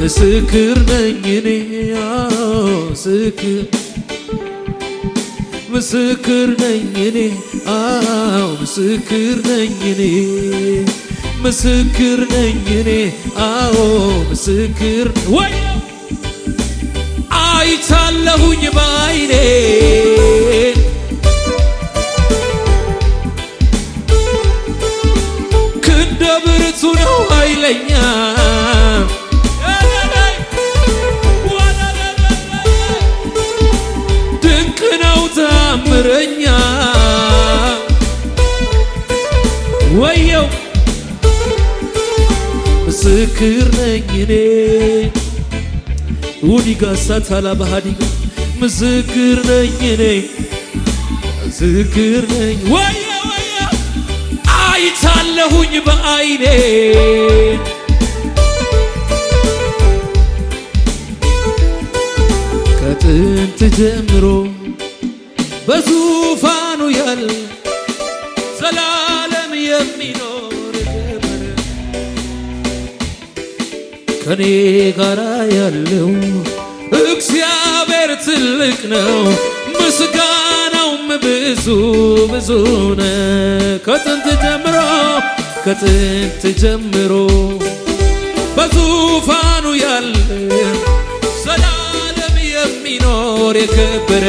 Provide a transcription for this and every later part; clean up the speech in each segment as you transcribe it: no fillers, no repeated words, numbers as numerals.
ምስክር ነኝ እኔ ምስክር ነኝ እኔ ምስክር ነኝ እኔ ምስክር ነኝ እኔ ምስክር ወይ አይቻለሁኝ በዓይኔ ክንደ ብርቱ ነው ኃይለኛ ድንቅ ነው ታምረኛ ወየው ምስክር ነኝ እኔ ውዲጋ ሳታላ ባህዲጋ ምስክር ነኝ እኔ ምስክር ነኝ ወየ ወየ አይቻለሁኝ በዓይኔ ከጥንት ጀምሮ በዙፋኑ ያለ ዘላለም የሚኖር ክብር ከኔ ጋራ ያለው እግዚአብሔር ትልቅ ነው፣ ምስጋናውም ብዙ ብዙ ነው። ከጥንት ጀምሮ በዙፋኑ ያለ ዘላለም የሚኖር የከበረ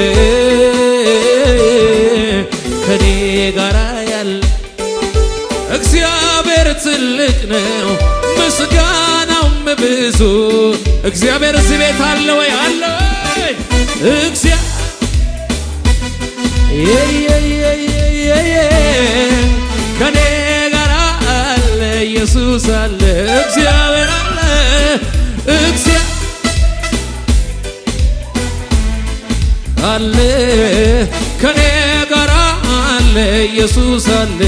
ከኔ ጋራ ያለ እግዚአብሔር ትልቅ ነው፣ ምስጋናውም ብዙ። እግዚአብሔር እዚህ ቤት አለ ወይ? አለ ወይ? ከኔ ጋራ አለ፣ ኢየሱስ አለ፣ እግዚአብሔር አለ፣ አለ ከኔ ጋራ አለ፣ ኢየሱስ አለ።